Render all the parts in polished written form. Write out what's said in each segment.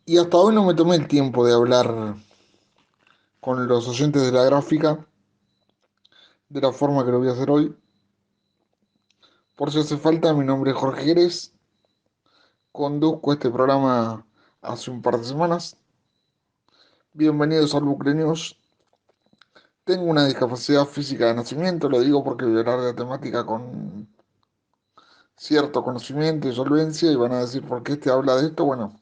Y hasta hoy no me tomé el tiempo de hablar con los oyentes de la gráfica de la forma que lo voy a hacer hoy. Por si hace falta, mi nombre es Jorge Jerez, conduzco este programa hace un par de semanas. Bienvenidos al Bucle News. Tengo una discapacidad física de nacimiento, lo digo porque voy a hablar de la temática con cierto conocimiento y solvencia y van a decir por qué este habla de esto. Bueno,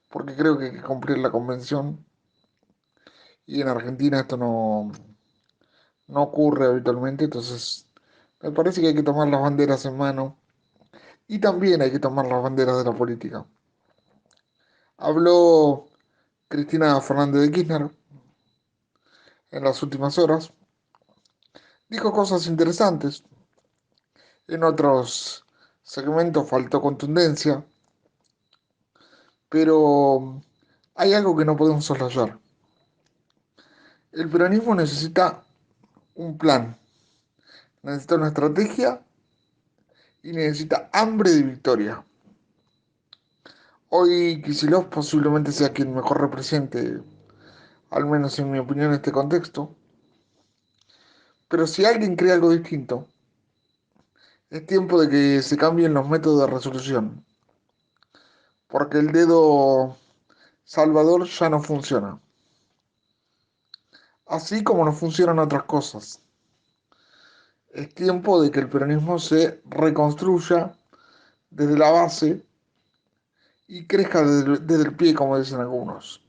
porque creo que hay que cumplir la convención y en Argentina esto no ocurre habitualmente, entonces me parece que hay que tomar las banderas en mano y también hay que tomar las banderas de la política. Habló Cristina Fernández de Kirchner en las últimas horas, dijo cosas interesantes, en otros segmentos faltó contundencia, pero hay algo que no podemos soslayar. El peronismo necesita un plan, necesita una estrategia y necesita hambre de victoria. Hoy Kicillof posiblemente sea quien mejor represente, al menos en mi opinión, este contexto. Pero si alguien cree algo distinto, es tiempo de que se cambien los métodos de resolución, porque el dedo salvador ya no funciona, así como no funcionan otras cosas. Es tiempo de que el peronismo se reconstruya desde la base y crezca desde el pie, como dicen algunos.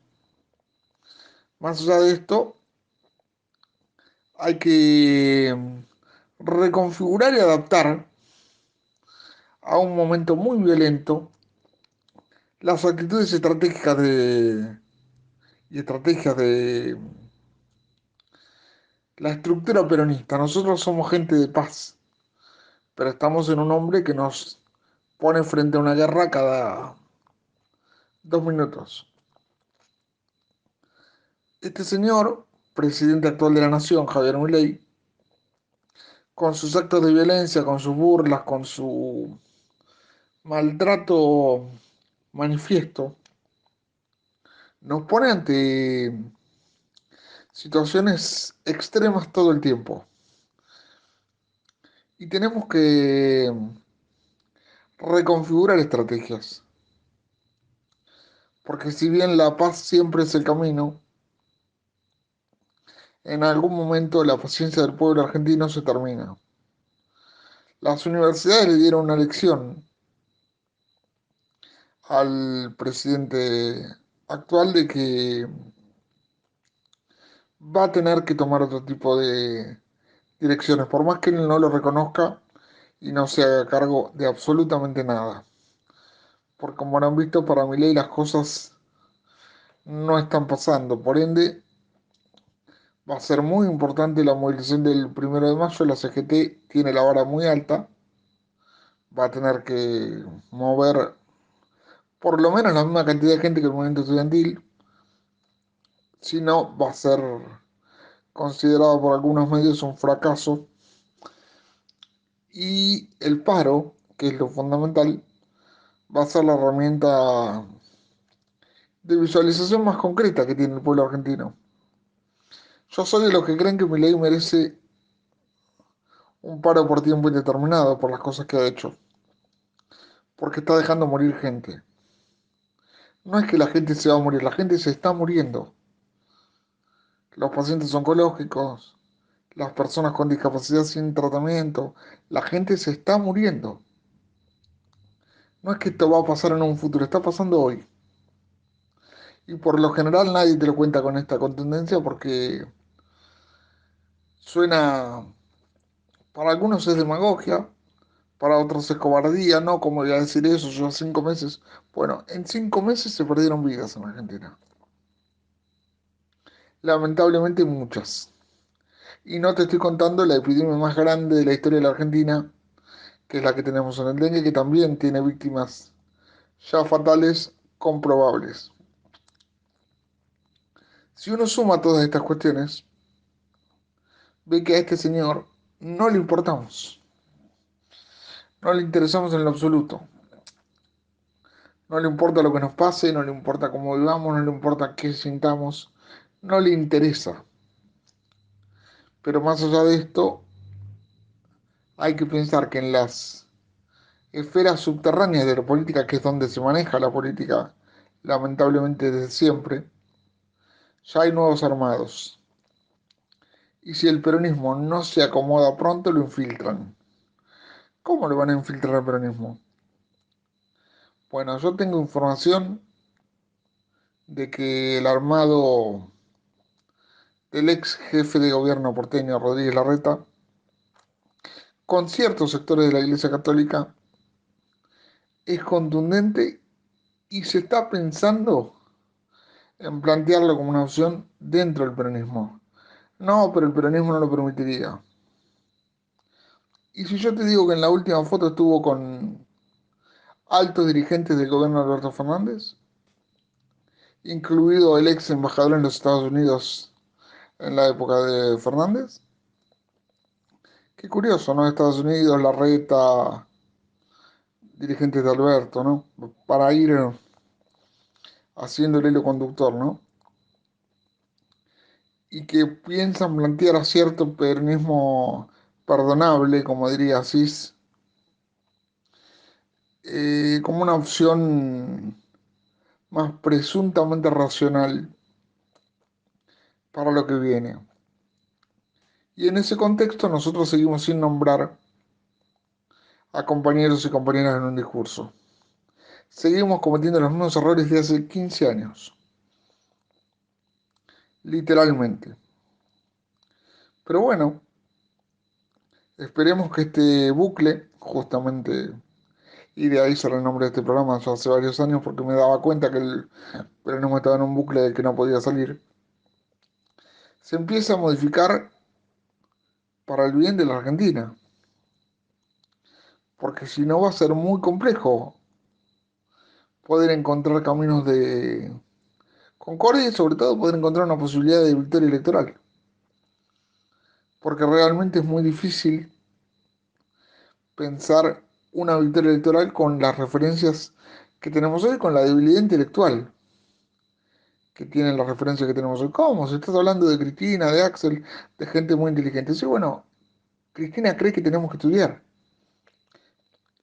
Más allá de esto, hay que reconfigurar y adaptar a un momento muy violento las actitudes estratégicas y estrategias de la estructura peronista. Nosotros somos gente de paz, pero estamos en un hombre que nos pone frente a una guerra cada 2 minutos. Este señor, presidente actual de la nación, Javier Milei, con sus actos de violencia, con sus burlas, con su maltrato manifiesto, nos pone ante situaciones extremas todo el tiempo. Y tenemos que reconfigurar estrategias. Porque si bien la paz siempre es el camino, en algún momento la paciencia del pueblo argentino se termina. Las universidades le dieron una lección al presidente actual de que va a tener que tomar otro tipo de direcciones, por más que él no lo reconozca y no se haga cargo de absolutamente nada. Porque como han visto, para mi ley las cosas no están pasando. Por ende, va a ser muy importante la movilización del 1 de mayo. La CGT tiene la vara muy alta. Va a tener que mover por lo menos la misma cantidad de gente que el movimiento estudiantil. Si no, va a ser considerado por algunos medios un fracaso. Y el paro, que es lo fundamental, va a ser la herramienta de visualización más concreta que tiene el pueblo argentino. Yo soy de los que creen que Milei merece un paro por tiempo indeterminado por las cosas que ha hecho, porque está dejando morir gente. No es que la gente se va a morir, la gente se está muriendo. Los pacientes oncológicos, las personas con discapacidad sin tratamiento, la gente se está muriendo. No es que esto va a pasar en un futuro, está pasando hoy. Y por lo general nadie te lo cuenta con esta contundencia porque suena, para algunos es demagogia, para otros es cobardía, no, como voy a decir eso, yo 5 meses. Bueno, en 5 meses se perdieron vidas en Argentina. Lamentablemente muchas. Y no te estoy contando la epidemia más grande de la historia de la Argentina, que es la que tenemos en el dengue, que también tiene víctimas ya fatales comprobables. Si uno suma todas estas cuestiones, ve que a este señor no le importamos, no le interesamos en lo absoluto. No le importa lo que nos pase, no le importa cómo vivamos, no le importa qué sintamos, no le interesa. Pero más allá de esto, hay que pensar que en las esferas subterráneas de la política, que es donde se maneja la política, lamentablemente desde siempre, ya hay nuevos armados. Y si el peronismo no se acomoda pronto, lo infiltran. ¿Cómo lo van a infiltrar al peronismo? Bueno, yo tengo información de que el armado del ex jefe de gobierno porteño, Rodríguez Larreta, con ciertos sectores de la Iglesia Católica, es contundente y se está pensando en plantearlo como una opción dentro del peronismo. No, pero el peronismo no lo permitiría. Y si yo te digo que en la última foto estuvo con altos dirigentes del gobierno de Alberto Fernández, incluido el ex embajador en los Estados Unidos en la época de Fernández. Qué curioso, ¿no? Estados Unidos, Larreta, dirigentes de Alberto, ¿no? Para ir haciendo el hilo conductor, ¿no? Y que piensan plantear a cierto peronismo perdonable, como diría Asís, como una opción más presuntamente racional para lo que viene. Y en ese contexto nosotros seguimos sin nombrar a compañeros y compañeras en un discurso. Seguimos cometiendo los mismos errores de hace 15 años, literalmente. Pero bueno, esperemos que este bucle, justamente, y de ahí sale el nombre de este programa ya hace varios años porque me daba cuenta que el peronismo estaba en un bucle del que no podía salir, se empiece a modificar para el bien de la Argentina. Porque si no va a ser muy complejo poder encontrar caminos de concordia y sobre todo poder encontrar una posibilidad de victoria electoral. Porque realmente es muy difícil pensar una victoria electoral con las referencias que tenemos hoy, con la debilidad intelectual que tienen las referencias que tenemos hoy. ¿Cómo? Si estás hablando de Cristina, de Axel, de gente muy inteligente. Sí, bueno, Cristina cree que tenemos que estudiar.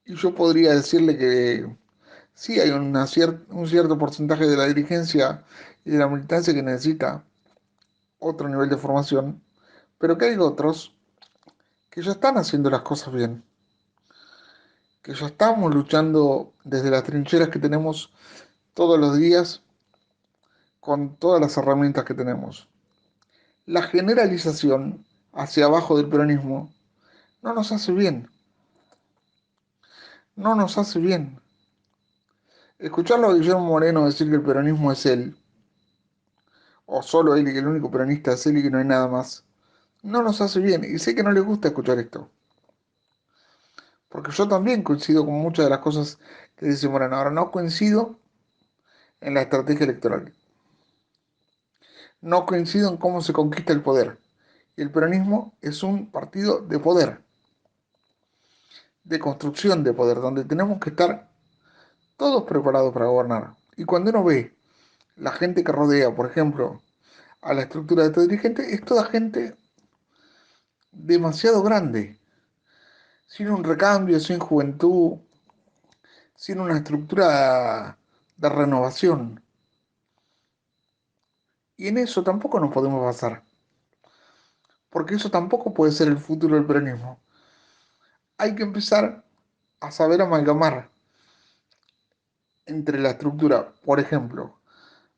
Y yo podría decirle que sí hay un cierto porcentaje de la dirigencia y de la militancia que necesita otro nivel de formación, pero que hay otros que ya están haciendo las cosas bien, que ya estamos luchando desde las trincheras que tenemos todos los días con todas las herramientas que tenemos. La generalización hacia abajo del peronismo no nos hace bien, no nos hace bien. Escucharlo a Guillermo Moreno decir que el peronismo es él, o solo él y que el único peronista es él y que no hay nada más, no nos hace bien. Y sé que no les gusta escuchar esto, porque yo también coincido con muchas de las cosas que dice Moreno. Ahora no coincido en la estrategia electoral, no coincido en cómo se conquista el poder. Y el peronismo es un partido de poder, de construcción de poder, donde tenemos que estar todos preparados para gobernar. Y cuando uno ve la gente que rodea, por ejemplo, a la estructura de este dirigente, es toda gente demasiado grande, sin un recambio, sin juventud, sin una estructura de renovación. Y en eso tampoco nos podemos basar, porque eso tampoco puede ser el futuro del peronismo. Hay que empezar a saber amalgamar entre la estructura, por ejemplo,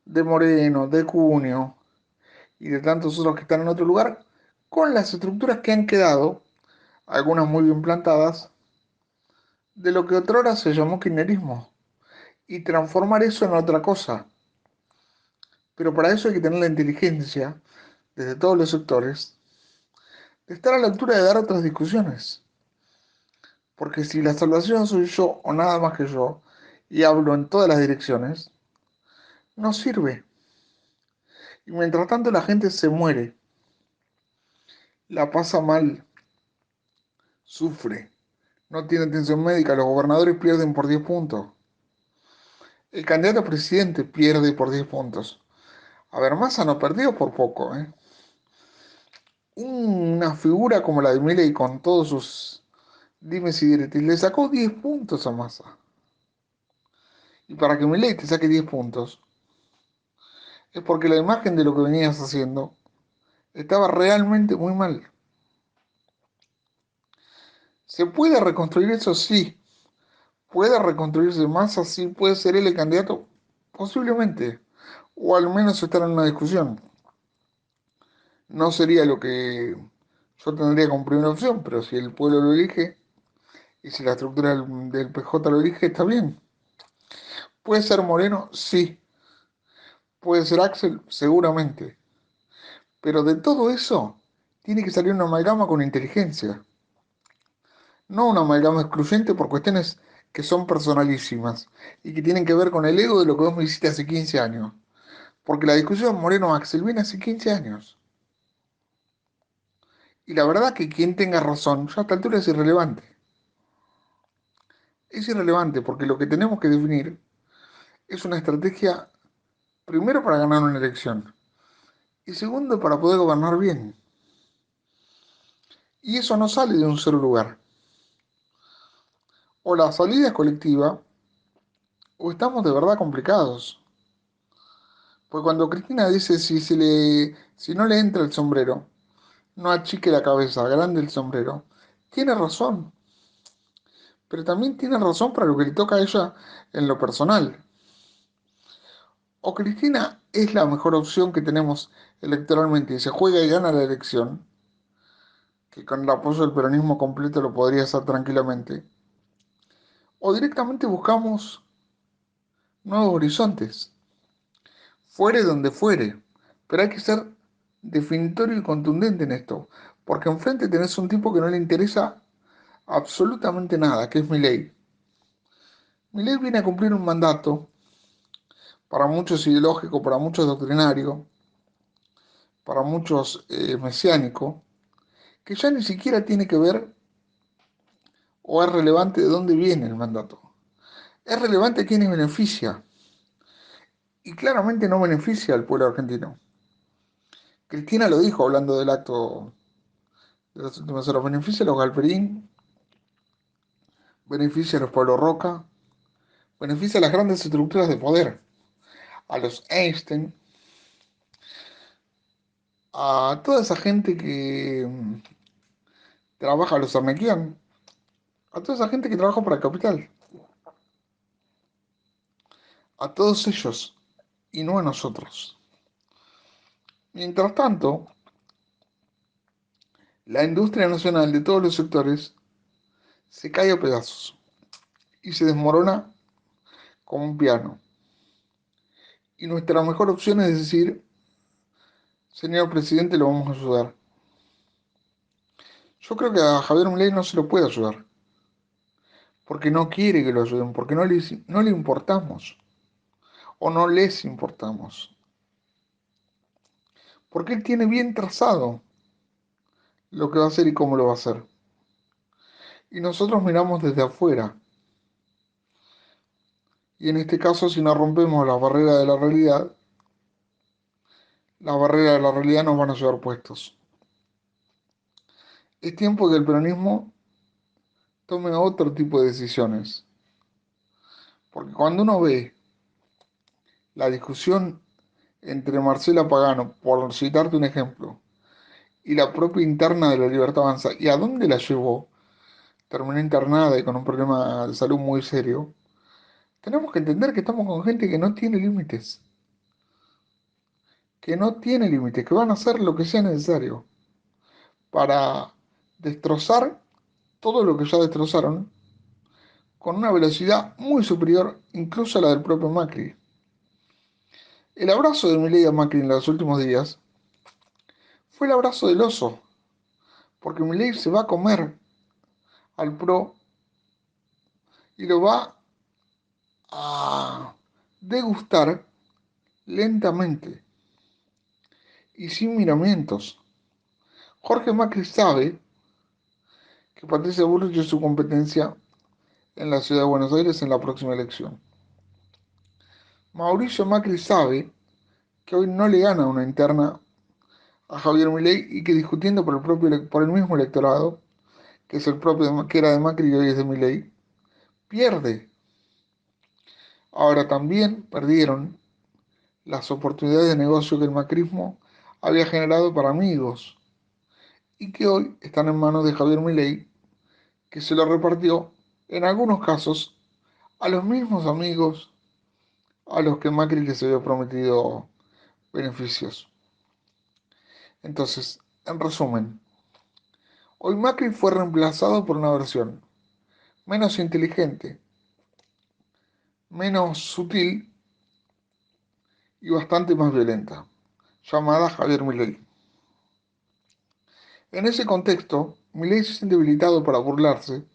de Moreno, de Cunio y de tantos otros que están en otro lugar, con las estructuras que han quedado, algunas muy bien plantadas, de lo que otrora se llamó kirchnerismo, y transformar eso en otra cosa. Pero para eso hay que tener la inteligencia, desde todos los sectores, de estar a la altura de dar otras discusiones. Porque si la salvación soy yo o nada más que yo, y hablo en todas las direcciones, no sirve. Y mientras tanto la gente se muere, la pasa mal, sufre, no tiene atención médica, los gobernadores pierden por 10 puntos. El candidato a presidente pierde por 10 puntos. A ver, Massa no perdió por poco, ¿eh? Una figura como la de Milei con todos sus dimes y diretes le sacó 10 puntos a Massa. Y para que Milei te saque 10 puntos, es porque la imagen de lo que venías haciendo estaba realmente muy mal. ¿Se puede reconstruir eso? Sí. ¿Puede reconstruirse Massa? Sí. ¿Puede ser él el candidato? Posiblemente. O al menos estar en una discusión. No sería lo que yo tendría como primera opción, pero si el pueblo lo elige y si la estructura del PJ lo elige, está bien. ¿Puede ser Moreno? Sí. ¿Puede ser Axel? Seguramente. Pero de todo eso tiene que salir una amalgama con inteligencia. No una amalgama excluyente por cuestiones que son personalísimas y que tienen que ver con el ego de lo que vos me hiciste hace 15 años. Porque la discusión Moreno-Axel viene hace 15 años. Y la verdad que quien tenga razón, ya a esta altura es irrelevante. Es irrelevante porque lo que tenemos que definir es una estrategia, primero para ganar una elección y segundo para poder gobernar bien. Y eso no sale de un solo lugar. O la salida es colectiva o estamos de verdad complicados. Pues cuando Cristina dice si no le entra el sombrero, no achique la cabeza, grande el sombrero, tiene razón. Pero también tiene razón para lo que le toca a ella en lo personal. O Cristina es la mejor opción que tenemos electoralmente y se juega y gana la elección, que con el apoyo del peronismo completo lo podría hacer tranquilamente. O directamente buscamos nuevos horizontes, fuere donde fuere. Pero hay que ser definitorio y contundente en esto, porque enfrente tenés un tipo que no le interesa absolutamente nada, que es Milei. Milei viene a cumplir un mandato, para muchos ideológico, para muchos doctrinario, para muchos mesiánico, que ya ni siquiera tiene que ver o es relevante de dónde viene el mandato. Es relevante a quienes beneficia, y claramente no beneficia al pueblo argentino. Cristina lo dijo hablando del acto de las últimas horas, beneficia a los Galperín, beneficia a los Pablo Roca, beneficia a las grandes estructuras de poder, a los Einstein, a toda esa gente que trabaja, a los Arnequian, a toda esa gente que trabaja para el capital, a todos ellos y no a nosotros. Mientras tanto, la industria nacional de todos los sectores se cae a pedazos y se desmorona como un piano. Y nuestra mejor opción es decir, señor presidente, lo vamos a ayudar. Yo creo que a Javier Milei no se lo puede ayudar, porque no quiere que lo ayuden, porque no le importamos o no les importamos, porque él tiene bien trazado lo que va a hacer y cómo lo va a hacer. Y nosotros miramos desde afuera. Y en este caso, si no rompemos las barreras de la realidad nos van a llevar puestos. Es tiempo que el peronismo tome otro tipo de decisiones. Porque cuando uno ve la discusión entre Marcela Pagano, por citarte un ejemplo, y la propia interna de la Libertad Avanza, y a dónde la llevó, terminó internada y con un problema de salud muy serio, tenemos que entender que estamos con gente que no tiene límites, que van a hacer lo que sea necesario para destrozar todo lo que ya destrozaron con una velocidad muy superior incluso a la del propio Macri. El abrazo de Milei a Macri en los últimos días fue el abrazo del oso, porque Milei se va a comer al PRO y lo va a degustar lentamente y sin miramientos. Jorge Macri sabe que Patricia Bullrich es su competencia en la ciudad de Buenos Aires en la próxima elección. Mauricio Macri sabe que hoy no le gana una interna a Javier Milei y que discutiendo por el mismo electorado, que es el propio que era de Macri y hoy es de Milei, pierde. Ahora también perdieron las oportunidades de negocio que el macrismo había generado para amigos y que hoy están en manos de Javier Milei, que se lo repartió en algunos casos a los mismos amigos a los que Macri les había prometido beneficios. Entonces, en resumen, hoy Macri fue reemplazado por una versión menos inteligente, menos sutil y bastante más violenta, llamada Javier Milei. En ese contexto, Milei se siente habilitado para burlarse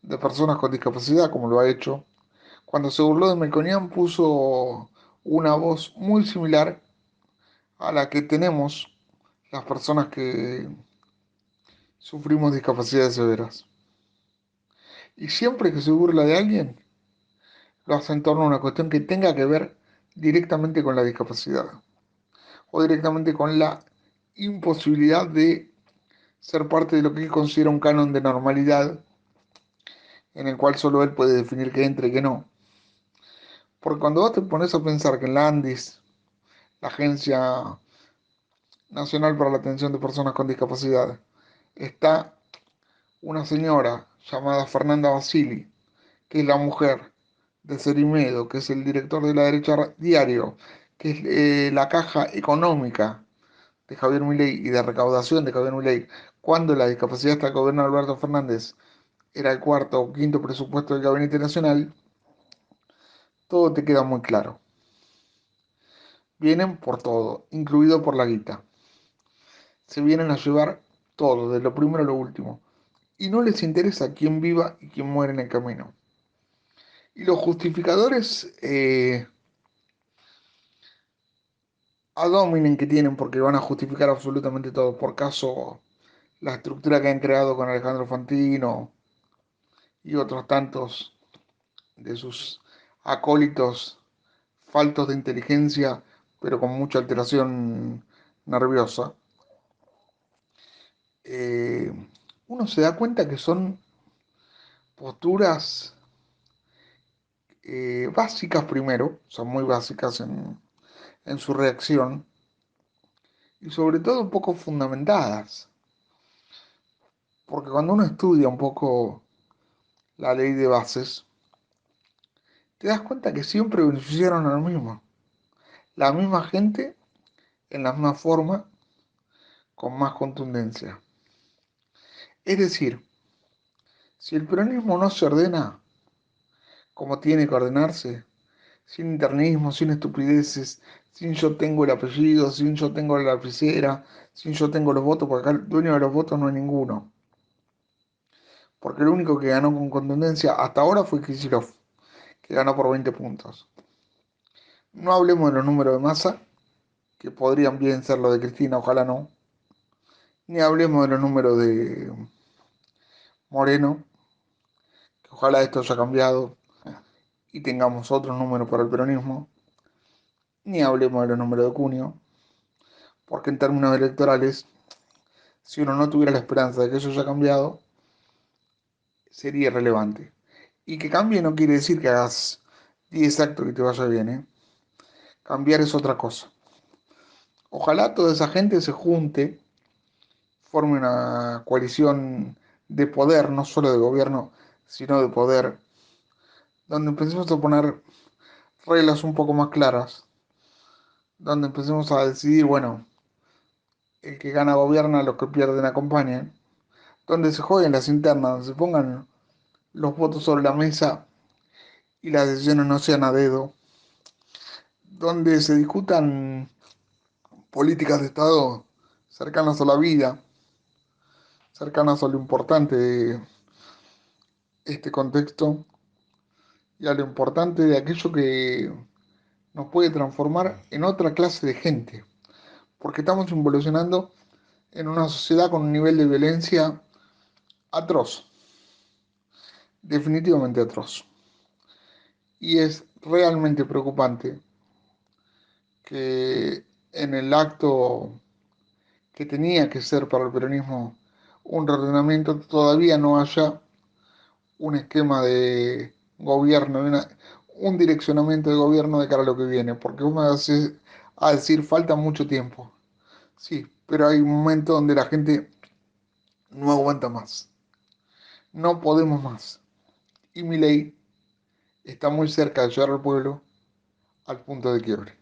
de personas con discapacidad, como lo ha hecho. Cuando se burló de Melconian puso una voz muy similar a la que tenemos las personas que sufrimos discapacidades severas. Y siempre que se burla de alguien, lo hace en torno a una cuestión que tenga que ver directamente con la discapacidad o directamente con la imposibilidad de ser parte de lo que él considera un canon de normalidad en el cual solo él puede definir qué entra y qué no. Porque cuando vos te pones a pensar que en la ANDIS, la Agencia Nacional para la Atención de Personas con Discapacidad, está una señora llamada Fernanda Basili, que es la mujer de Cerimedo, que es el director de la derecha diario, que es la caja económica de Javier Milei y de recaudación de Javier Milei, cuando la discapacidad hasta el gobierno de Alberto Fernández era el cuarto o quinto presupuesto del Gabinete Nacional, todo te queda muy claro. Vienen por todo, incluido por la guita. Se vienen a llevar todo, de lo primero a lo último. Y no les interesa quién viva y quién muere en el camino. Y los justificadores ad hominem que tienen, porque van a justificar absolutamente todo. Por caso, la estructura que han creado con Alejandro Fantino y otros tantos de sus acólitos faltos de inteligencia, pero con mucha alteración nerviosa. eh, Uno se da cuenta que son posturas básicas primero, son muy básicas en su reacción y sobre todo un poco fundamentadas, porque cuando uno estudia un poco la ley de bases, te das cuenta que siempre beneficiaron a lo mismo, la misma gente en la misma forma, con más contundencia. Es decir, si el peronismo no se ordena como tiene que ordenarse, sin internismo, sin estupideces, sin yo tengo el apellido, sin yo tengo la lapicera, sin yo tengo los votos, porque acá el dueño de los votos no es ninguno. Porque el único que ganó con contundencia hasta ahora fue Kicillof, que ganó por 20 puntos. No hablemos de los números de masa, que podrían bien ser los de Cristina, ojalá no. Ni hablemos de los números de Moreno, que ojalá esto haya cambiado y tengamos otros números para el peronismo. Ni hablemos de los números de Cunio, porque en términos electorales, si uno no tuviera la esperanza de que eso haya cambiado, sería irrelevante. Y que cambie no quiere decir que hagas 10 actos que te vaya bien, ¿eh? Cambiar es otra cosa. Ojalá toda esa gente se junte, forme una coalición de poder, no solo de gobierno, sino de poder, donde empecemos a poner reglas un poco más claras, donde empecemos a decidir, bueno, el que gana gobierna, los que pierden acompañan, donde se jueguen las internas, donde se pongan los votos sobre la mesa y las decisiones no sean a dedo, donde se discutan políticas de Estado cercanas a la vida, cercanas a lo importante de este contexto y a lo importante de aquello que nos puede transformar en otra clase de gente, porque estamos involucionando en una sociedad con un nivel de violencia atroz, definitivamente atroz. Y es realmente preocupante que en el acto que tenía que ser para el peronismo un reordenamiento todavía no haya un esquema de gobierno, un direccionamiento de gobierno de cara a lo que viene, porque vos me vas a decir falta mucho tiempo. Sí, pero hay un momento donde la gente no aguanta más, no podemos más. Y mi ley está muy cerca de llevar al pueblo al punto de quiebre.